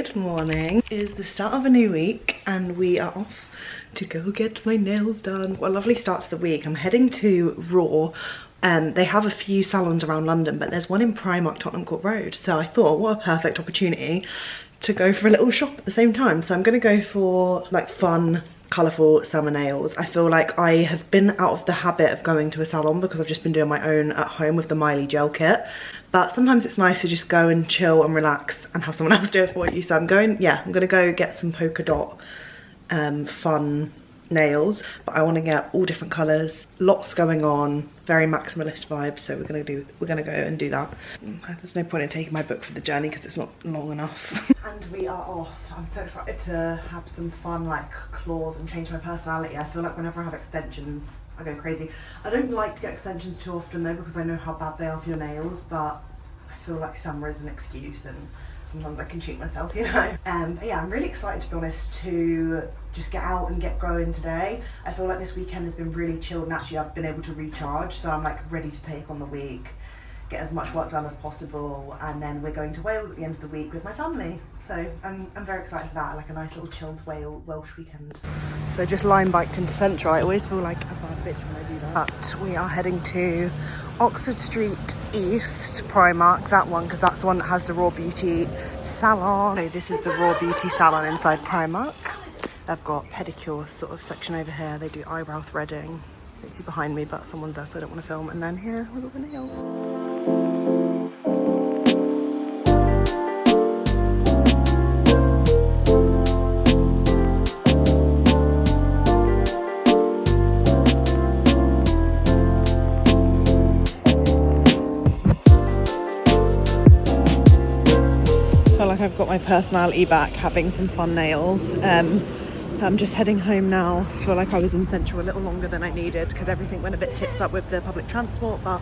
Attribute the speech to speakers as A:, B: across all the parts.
A: Good morning. It is the start of a new week and we are off to go get my nails done. What a lovely start to the week. I'm heading to Raw. They have a few salons around London, but there's one in Primark, Tottenham Court Road. So I thought, what a perfect opportunity to go for a little shop at the same time. So I'm gonna go for like fun, colourful summer nails. I feel like I have been out of the habit of going to a salon because I've just been doing my own at home with the Miley gel kit. But sometimes it's nice to just go and chill and relax and have someone else do it for you. So I'm gonna go get some polka dot fun nails, but I want to get all different colours, lots going on, very maximalist vibes. So we're gonna go and do that. There's no point in taking my book for the journey because it's not long enough. And we are off. I'm so excited to have some fun like claws and change my personality. I feel like whenever I have extensions I go crazy. I don't like to get extensions too often though because I know how bad they are for your nails, but I feel like summer is an excuse and sometimes I can cheat myself, you know. But yeah, I'm really excited to be honest to just get out and get going today. I feel like this weekend has been really chilled and actually I've been able to recharge, so I'm like ready to take on the week, get as much work done as possible, and then we're going to Wales at the end of the week with my family. So I'm very excited for that, like a nice little chilled Welsh weekend. So just line biked into Central. I always feel like a bad bitch when I do that. But we are heading to Oxford Street East Primark, that one, because that's the one that has the Raw Beauty salon. So this is the Raw Beauty salon inside Primark. They've got pedicure sort of section over here. They do eyebrow threading. You can see behind me, but someone's there so I don't want to film. And then here with all the nails. I've got my personality back, having some fun nails. I'm just heading home now. I feel like I was in Central a little longer than I needed because everything went a bit tits up with the public transport, but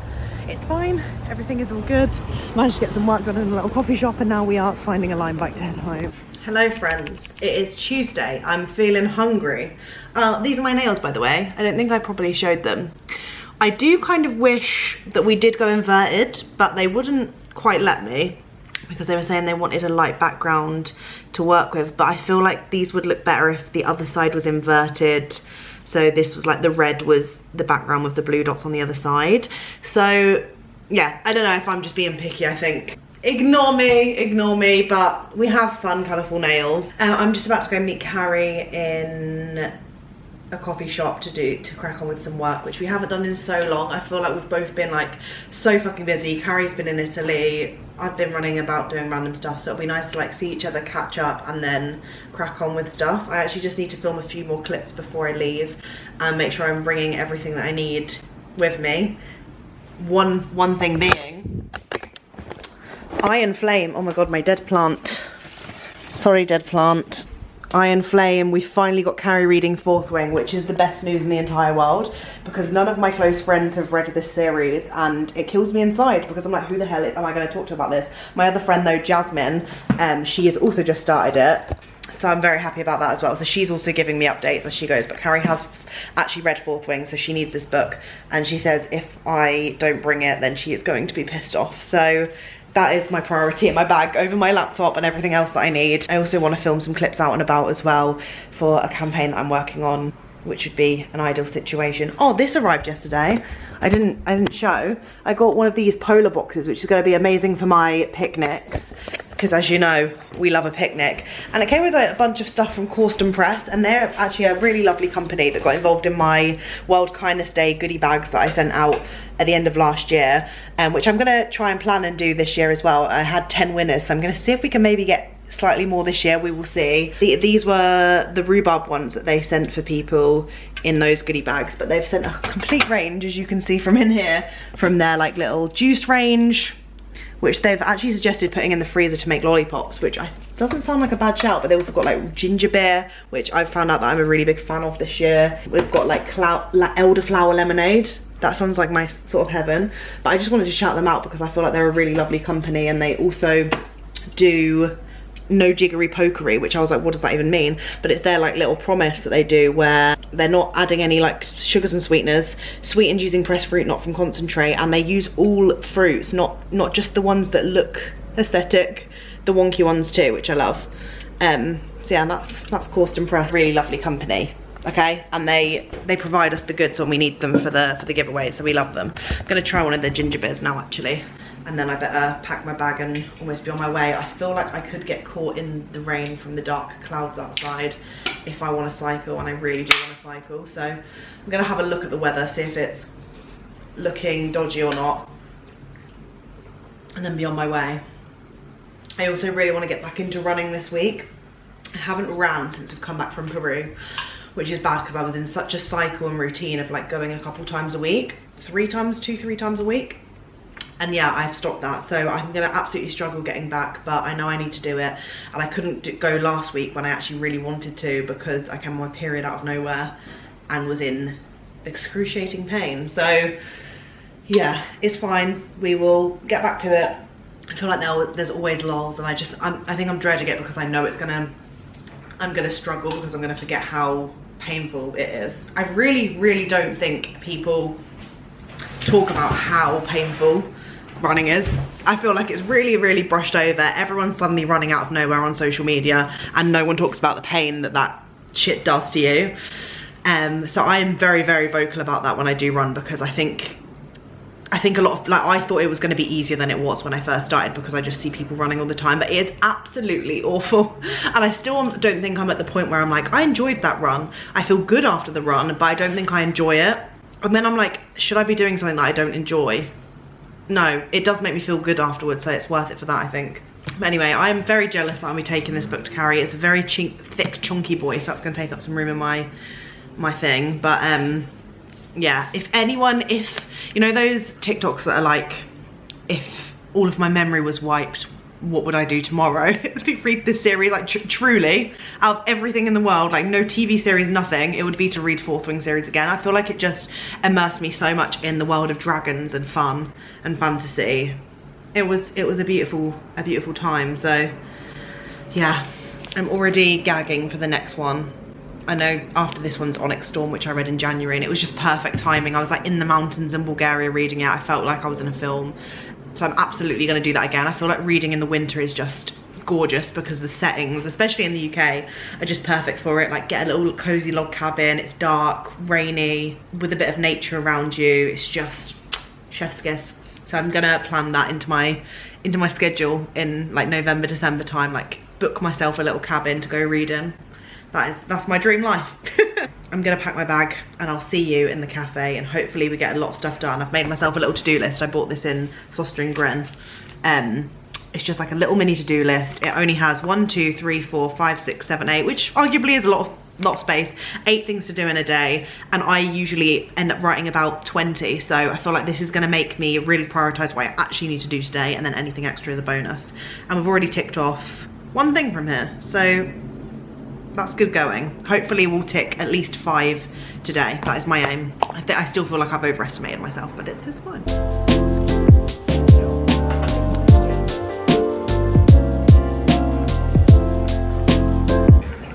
A: it's fine. Everything is all good. Managed to get some work done in a little coffee shop and now we are finding a line bike to head home. Hello friends, it is Tuesday. I'm feeling hungry. These are my nails, by the way. I don't think I probably showed them. I do kind of wish that we did go inverted, but they wouldn't quite let me, because they were saying they wanted a light background to work with, but I feel like these would look better if the other side was inverted. So this was like the red was the background with the blue dots on the other side. So yeah, I don't know if I'm just being picky, I think. Ignore me, but we have fun, colourful nails. I'm just about to go meet Carrie in a coffee shop to crack on with some work, which we haven't done in so long. I feel like we've both been like so fucking busy. Carrie's been in Italy, I've been running about doing random stuff, so it'll be nice to like see each other, catch up and then crack on with stuff. I actually just need to film a few more clips before I leave and make sure I'm bringing everything that I need with me. One thing being Iron Flame. Oh my god, my dead plant, sorry dead plant. Iron Flame, we finally got Carrie reading Fourth Wing, which is the best news in the entire world because none of my close friends have read this series and it kills me inside because I'm like, who the hell am I going to talk to about this? My other friend though, Jasmine, she has also just started it, so I'm very happy about that as well. So she's also giving me updates as she goes, but Carrie has actually read Fourth Wing, so she needs this book and she says if I don't bring it then she is going to be pissed off. So that is my priority in my bag over my laptop and everything else that I need. I also want to film some clips out and about as well for a campaign that I'm working on, which would be an ideal situation. Oh, this arrived yesterday. I didn't show. I got one of these polar boxes, which is going to be amazing for my picnics, because as you know, we love a picnic. And it came with a bunch of stuff from Corsten Press, and they're actually a really lovely company that got involved in my World Kindness Day goodie bags that I sent out at the end of last year, which I'm gonna try and plan and do this year as well. I had 10 winners, so I'm gonna see if we can maybe get slightly more this year, we will see. These were the rhubarb ones that they sent for people in those goodie bags, but they've sent a complete range, as you can see from in here, from their like little juice range, which they've actually suggested putting in the freezer to make lollipops, which doesn't sound like a bad shout, but they also got like ginger beer, which I've found out that I'm a really big fan of this year. We've got like elderflower lemonade. That sounds like my sort of heaven, but I just wanted to shout them out because I feel like they're a really lovely company, and they also do no jiggery pokery, which I was like, what does that even mean? But it's their like little promise that they do where they're not adding any like sugars and sweeteners, sweetened using pressed fruit, not from concentrate, and they use all fruits, not just the ones that look aesthetic, the wonky ones too, which I love. So yeah, that's Corsten Press, really lovely company. Okay, and they provide us the goods when we need them for the giveaway, so we love them. I'm gonna try one of the ginger beers now actually, and then I better pack my bag and almost be on my way. I feel like I could get caught in the rain from the dark clouds outside if I want to cycle, and I really do want to cycle. So I'm gonna have a look at the weather, see if it's looking dodgy or not, and then be on my way. I also really want to get back into running this week. I haven't ran since we've come back from Peru, which is bad because I was in such a cycle and routine of like going a couple times a week, 3 times a week. And yeah, I've stopped that. So I'm gonna absolutely struggle getting back, but I know I need to do it. And I couldn't go last week when I actually really wanted to because I came on my period out of nowhere and was in excruciating pain. So yeah, it's fine. We will get back to it. I feel like there's always lulls, and I think I'm dreading it because I know I'm gonna struggle because I'm gonna forget how painful it is. I really don't think people talk about how painful running is. I feel like it's really brushed over. Everyone's suddenly running out of nowhere on social media, and no one talks about the pain that shit does to you. So I am very vocal about that when I do run, because I think a lot of, like, I thought it was going to be easier than it was when I first started because I just see people running all the time, but it is absolutely awful. And I still don't think I'm at the point where I'm like, I enjoyed that run. I feel good after the run, but I don't think I enjoy it. And then I'm like, should I be doing something that I don't enjoy? No, it does make me feel good afterwards, so it's worth it for that, I think. But anyway, I am very jealous that I'll be taking this book to carry. It's a very thick, chunky boy, so that's going to take up some room in my thing. But yeah, if you know those TikToks that are like, if all of my memory was wiped, what would I do tomorrow? If you read this series, like truly, out of everything in the world, like no TV series, nothing, it would be to read Fourth Wing series again. I feel like it just immersed me so much in the world of dragons and fun and fantasy. It was a beautiful time. So yeah, I'm already gagging for the next one. I know after this one's Onyx Storm, which I read in January, and it was just perfect timing. I was like in the mountains in Bulgaria reading it. I felt like I was in a film. So I'm absolutely going to do that again. I feel like reading in the winter is just gorgeous because the settings, especially in the UK, are just perfect for it. Like, get a little cozy log cabin, it's dark, rainy, with a bit of nature around you. It's just chef's kiss. So I'm gonna plan that into my schedule in like November, December time, like book myself a little cabin to go read in. That's my dream life. I'm gonna pack my bag and I'll see you in the cafe, and hopefully we get a lot of stuff done. I've made myself a little to-do list. I bought this in Soster & Gren. It's just like a little mini to-do list. It only has 1, 2, 3, 4, 5, 6, 7, 8, which arguably is a lot of space. 8 things to do in a day, and I usually end up writing about 20. So I feel like this is gonna make me really prioritize what I actually need to do today, and then anything extra is a bonus. And we've already ticked off 1 thing from here. So that's good going. Hopefully we'll tick at least 5 today. That is my aim. I still feel like I've overestimated myself, but it's fine.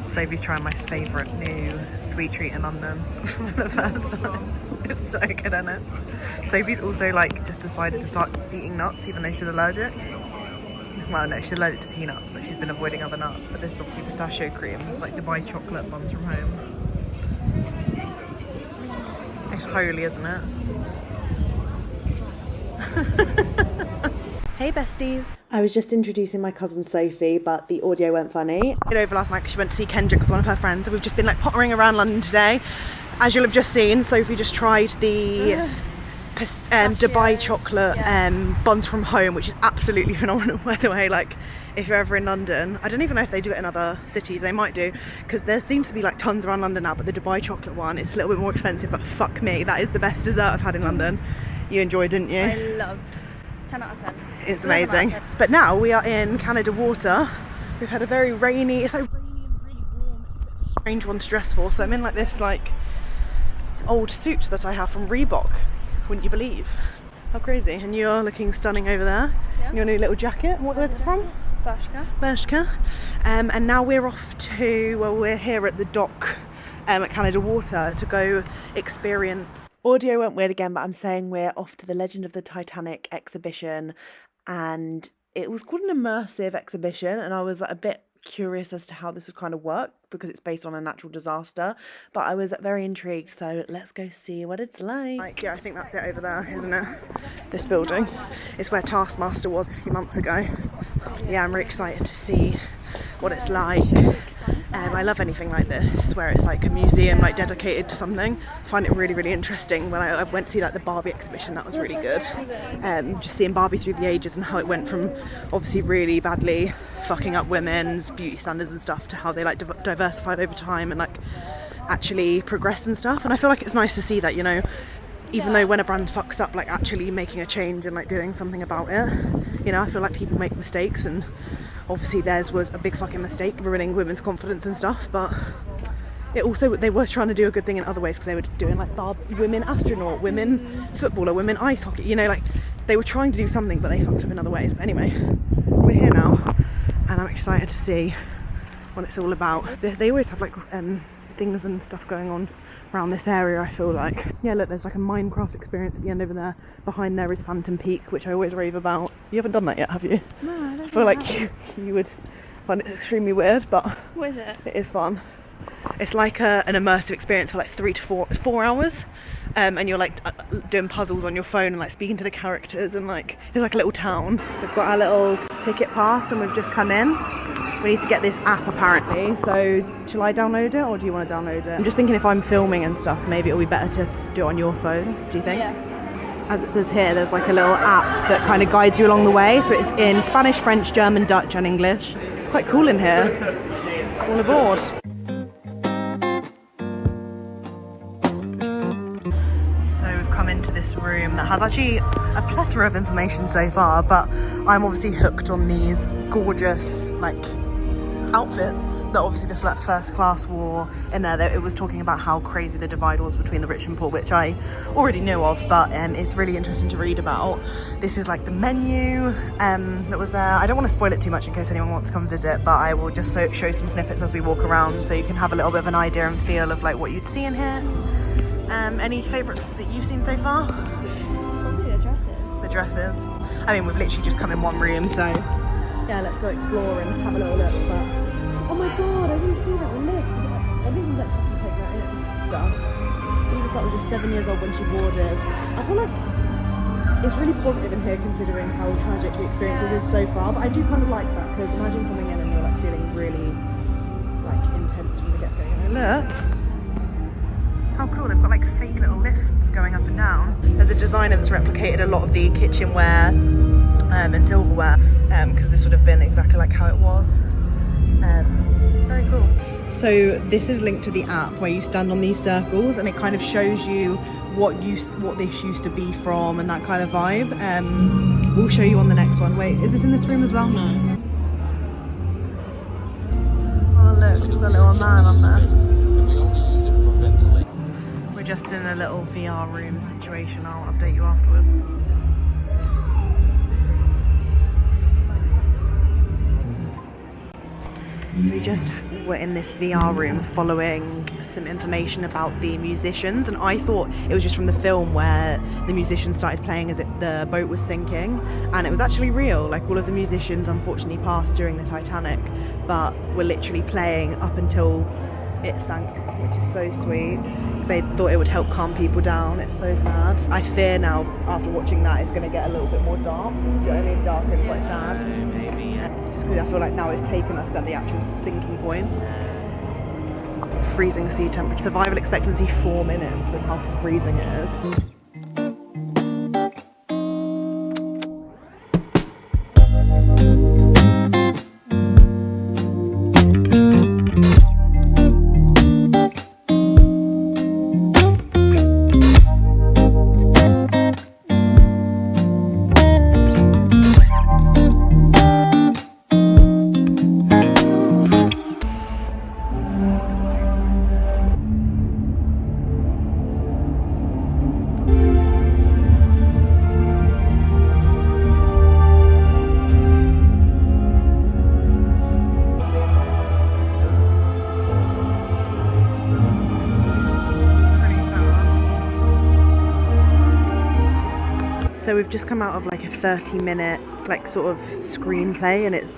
A: Sophie's trying my favourite new sweet treat in London for the first time. It's so good, isn't it? Sophie's also like just decided to start eating nuts even though she's allergic. Well, no, she's allergic to peanuts, but she's been avoiding other nuts. But this is obviously pistachio cream. It's like Dubai chocolate buns from home. It's holy, isn't it? Hey besties. I was just introducing my cousin Sophie, but the audio went funny. I over last night because she went to see Kendrick with one of her friends, and we've just been like pottering around London today. As you'll have just seen, Sophie just tried the Dubai chocolate buns from home, which is absolutely phenomenal, by the way. Like, if you're ever in London, I don't even know if they do it in other cities. They might do, because there seems to be like tons around London now, but the Dubai chocolate one, it's a little bit more expensive, but fuck me, that is the best dessert I've had in London. You enjoyed, didn't you?
B: I loved. 10 out of 10.
A: It's amazing. But now we are in Canada Water. We've had a very rainy, it's like rainy and really warm. It's a bit of a strange one to dress for. So I'm in like this like old suit that I have from Reebok. Wouldn't you believe? How crazy. And you're looking stunning over there. Yeah. Your new little jacket. What was it from? Bershka. And now we're off to, well, we're here at the dock at Canada Water to go experience. Audio went weird again, but I'm saying we're off to the Legend of the Titanic exhibition, and it was called an immersive exhibition, and I was like, a bit curious as to how this would kind of work because it's based on a natural disaster, but I was very intrigued, so let's go see what it's like. Yeah, I think that's it over there, isn't it? This building. It's where Taskmaster was a few months ago. Yeah, I'm really excited to see what it's like. I love anything like this where it's like a museum like dedicated to something. I find it really, really interesting. When I went to see like the Barbie exhibition, that was really good. Just seeing Barbie through the ages and how it went from obviously really badly fucking up women's beauty standards and stuff to how they like diversified over time and like actually progressed and stuff. And I feel like it's nice to see that, you know, even though when a brand fucks up, like actually making a change and like doing something about it. You know, I feel like people make mistakes, and obviously theirs was a big fucking mistake, ruining women's confidence and stuff, but it also, they were trying to do a good thing in other ways because they were doing like women astronaut, women footballer, women ice hockey, you know, like they were trying to do something but they fucked up in other ways. But anyway, we're here now and I'm excited to see what it's all about. They always have like things and stuff going on around this area, I feel like. Yeah, look, there's like a Minecraft experience at the end over there. Behind there is Phantom Peak, which I always rave about. You haven't done that yet, have you?
B: No, I don't
A: I feel like you would find it extremely weird, but
B: what is it?
A: it is fun. It's like an immersive experience for like 3 to 4 hours, and you're like doing puzzles on your phone and like speaking to the characters, and like it's like a little town. We've got our little ticket pass and we've just come in. We need to get this app apparently, so shall I download it or do you want to download it? I'm just thinking if I'm filming and stuff, maybe it'll be better to do it on your phone, do you think?
B: Yeah.
A: As it says here, there's like a little app that kind of guides you along the way, so it's in Spanish, French, German, Dutch and English. It's quite cool in here. All aboard. So we've come into this room that has actually a plethora of information so far, but I'm obviously hooked on these gorgeous like outfits that obviously the first class wore in there. It was talking about how crazy the divide was between the rich and poor, which I already knew of, but it's really interesting to read about. This is like the menu that was there. I don't want to spoil it too much in case anyone wants to come visit, but I will just show some snippets as we walk around so you can have a little bit of an idea and feel of like what you'd see in here. Any favourites that you've seen so far?
B: Probably the dresses.
A: The dresses. I mean, we've literally just come in one room, so yeah, let's go explore and have a little look. But oh my god, I didn't see that one. Look, I didn't even let you take that in. Edith was just 7 years old when she boarded. I feel like it's really positive in here considering how tragic the experiences is so far. But I do kind of like that because imagine coming in and you're like feeling really like intense from the get-go. You know? Look. How cool, they've got like fake little lifts going up and down. There's a designer that's replicated a lot of the kitchenware and silverware because this would have been exactly like how it was. Very cool. So this is linked to the app where you stand on these circles and it kind of shows you what this used to be from and that kind of vibe. We'll show you on the next one. Wait, is this in this room as well? No. Oh look, we've got a little man on there. Just in a little VR room situation. I'll update you afterwards. So we just were in this VR room following some information about the musicians, and I thought it was just from the film where the musicians started playing as the boat was sinking, and it was actually real. Like all of the musicians unfortunately passed during the Titanic, but were literally playing up until it sank, which is so sweet. They thought it would help calm people down. It's so sad. I fear now, after watching that, it's going to get a little bit more dark. Do you know what I mean? Dark and quite sad. Maybe, yeah. Just because I feel like now it's taken us at the actual sinking point. Freezing sea temperature. Survival expectancy 4 minutes with how freezing it is. So we've just come out of like a 30-minute like sort of screenplay, and it's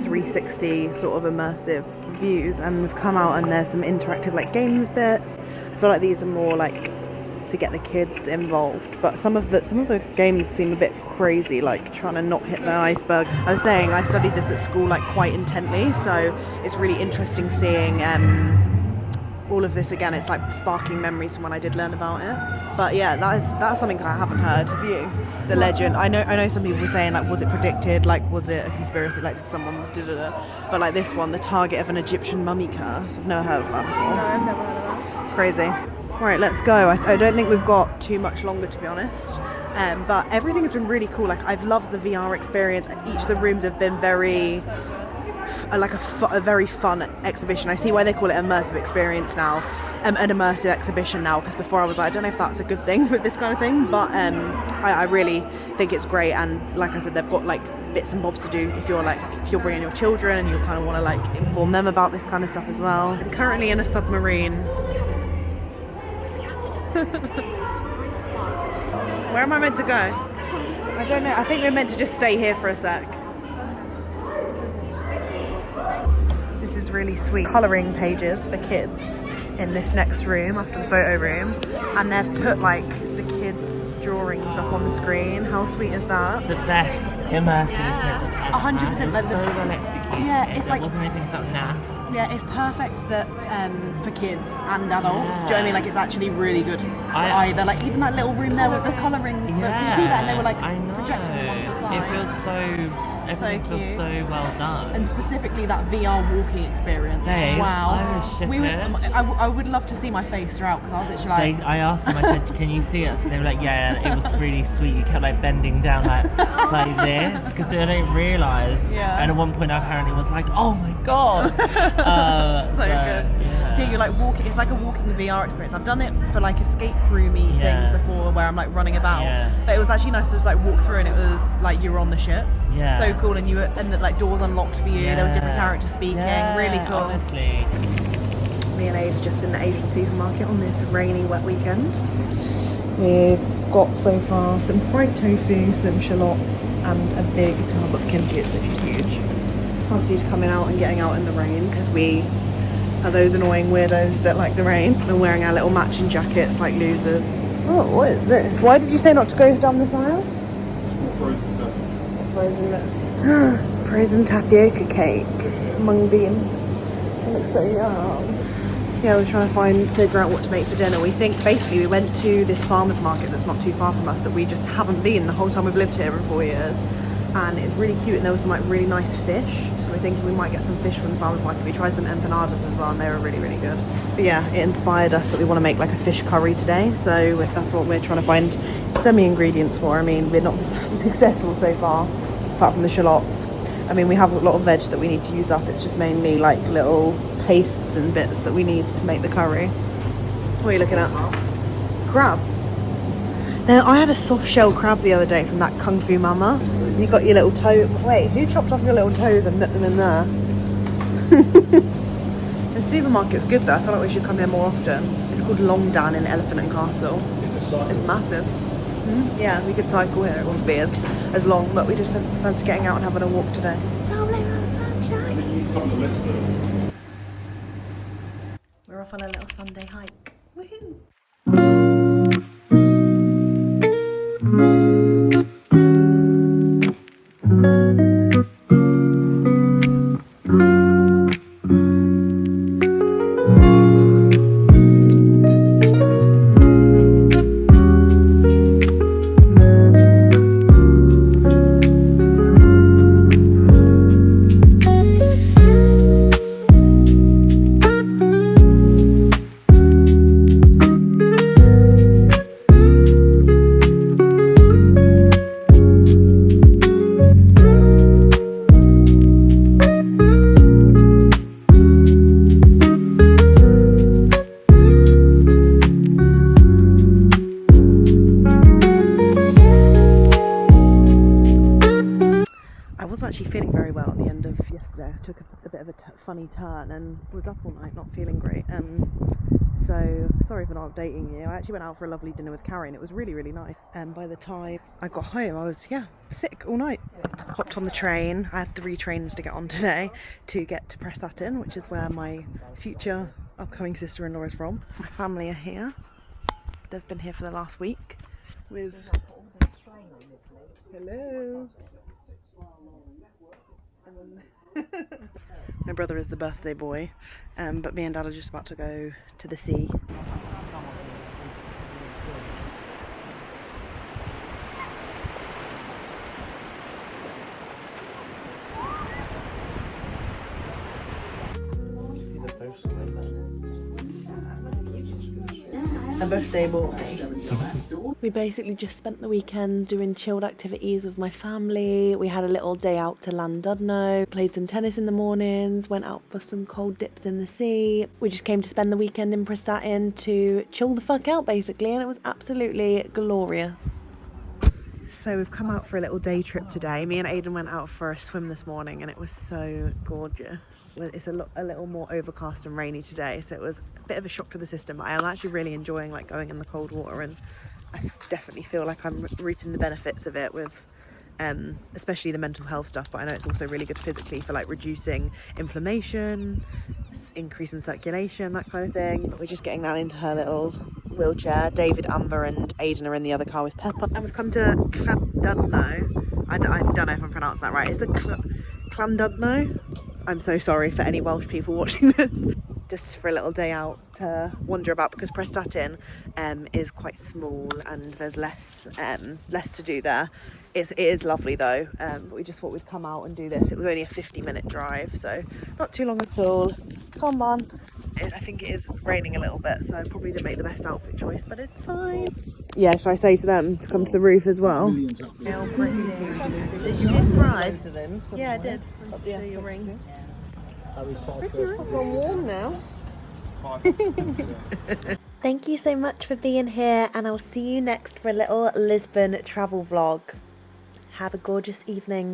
A: 360 sort of immersive views, and we've come out and there's some interactive like games bits. I feel like these are more like to get the kids involved, but some of the games seem a bit crazy, like trying to not hit the iceberg. I was saying I studied this at school like quite intently, so it's really interesting seeing all of this again. It's like sparking memories from when I did learn about it. But yeah, that's something I haven't heard. Have you? The legend. I know some people were saying like, was it predicted? Like, was it a conspiracy? Like, did someone But like this one, the target of an Egyptian mummy curse. I've never heard of that before.
B: No, I've never heard of that.
A: Crazy. Right, let's go. I don't think we've got too much longer, to be honest. But everything has been really cool. Like, I've loved the VR experience. Each of the rooms have been very a very fun exhibition. I see why they call it immersive experience now, an immersive exhibition now, because before I was like, I don't know if that's a good thing with this kind of thing, but I really think it's great. And like I said, they've got like bits and bobs to do if you're bringing your children and you kind of want to like inform them about this kind of stuff as well. I'm currently in a submarine. Where am I meant to go? I don't know. I think we're meant to just stay here for a sec. This is really sweet. Colouring pages for kids in this next room after the photo room, and they've put like the kids' drawings up on the screen. How sweet is that?
C: The best immersive experience I've ever
A: 100%,
C: had.
A: like
C: It was so well executed.
A: Yeah, it's like,
C: wasn't anything that naff.
A: Yeah, it's perfect that for kids and adults. Do you know what I mean? Like, it's actually really good for either. Like, even that little room there with the colouring books. Did you see that? And they were like projecting them on the side.
C: It feels everything feels so well done.
A: And specifically that VR walking experience.
C: Hey,
A: wow.
C: I was shit.
A: I would love to see my face throughout, because I was literally like...
C: I asked them, I said, can you see us? And they were like, yeah, it was really sweet. You kept like bending down like this, because they don't realise. Yeah. And at one point I apparently was like, oh my god.
A: So good.
C: Yeah.
A: So you're like walking, it's like a walking VR experience. I've done it for like escape roomy things before, where I'm like running about. Yeah. But it was actually nice to just like walk through, and it was like you were on the ship. Yeah. So cool, and the like doors unlocked for you. Yeah. There was different characters speaking. Yeah, really cool.
C: Honestly.
A: Me and Ade are just in the Asian supermarket on this rainy, wet weekend. We've got so far some fried tofu, some shallots, and a big tub of kimchi, which is huge. It's fancied coming out and getting out in the rain, because we are those annoying weirdos that like the rain and wearing our little matching jackets like losers. Oh, what is this? Why did you say not to go down this aisle?
D: Frozen stuff.
A: Frozen tapioca cake, mung bean. It looks so yum. Yeah, we're trying to figure out what to make for dinner. We think basically we went to this farmer's market that's not too far from us that we just haven't been the whole time we've lived here in 4 years. And it's really cute, and there was some like really nice fish. So we're thinking we might get some fish from the farmer's market. We tried some empanadas as well, and they were really, really good. But yeah, it inspired us that we want to make like a fish curry today. So that's what we're trying to find semi-ingredients for. I mean, we're not successful so far, apart from the shallots. I mean, we have a lot of veg that we need to use up. It's just mainly like little pastes and bits that we need to make the curry. What are you looking at? Crab. Now, I had a soft shell crab the other day from that Kung Fu Mama. You got your little toe. Wait, who chopped off your little toes and put them in there? The supermarket's good though. I feel like we should come here more often. It's called Longdan in Elephant and Castle. It's massive. Yeah, we could cycle here. It wouldn't be as long, but we just fancy getting out and having a walk today. Don't blame on the sunshine. We're off on a little Sunday hike. Woohoo! Actually feeling very well at the end of yesterday. I took a bit of a funny turn and was up all night not feeling great. So sorry for not updating you. I actually went out for a lovely dinner with Carrie and it was really, really nice. And by the time I got home, I was, sick all night. Hopped on the train. I had 3 trains to get on today to get to Prestatyn, which is where my future upcoming sister-in-law is from. My family are here. They've been here for the last week with... Hello. My brother is the birthday boy, but me and Dad are just about to go to the sea. A birthday boy. We basically just spent the weekend doing chilled activities with my family. We had a little day out to Llandudno, played some tennis in the mornings, went out for some cold dips in the sea. We just came to spend the weekend in Prestatyn to chill the fuck out basically, and it was absolutely glorious. So we've come out for a little day trip today. Me and Aiden went out for a swim this morning and it was so gorgeous. It's a little more overcast and rainy today, so it was a bit of a shock to the system, but I am actually really enjoying going in the cold water, and I definitely feel like I'm reaping the benefits of it with especially the mental health stuff, but I know it's also really good physically for reducing inflammation, increasing circulation, that kind of thing. But we're just getting Nan into her little wheelchair. David, Amber and Aiden are in the other car with Peppa, and we've come to Llandudno. I don't know if I'm pronouncing that right. Is it Llandudno? I'm so sorry for any Welsh people watching this. Just for a little day out to wander about, because Prestatyn is quite small and there's less to do there. It is lovely though, but we just thought we'd come out and do this. It was only a 50-minute drive, so not too long at all. Come on. I think it is raining a little bit, so I probably didn't make the best outfit choice, but it's fine. Yeah, should I say to them to come to the roof as well?
B: Did you subscribe to them?
A: Yeah, I did. Show your ring.
B: I've gone warm now.
A: Thank you so much for being here, and I'll see you next for a little Lisbon travel vlog. Have a gorgeous evening.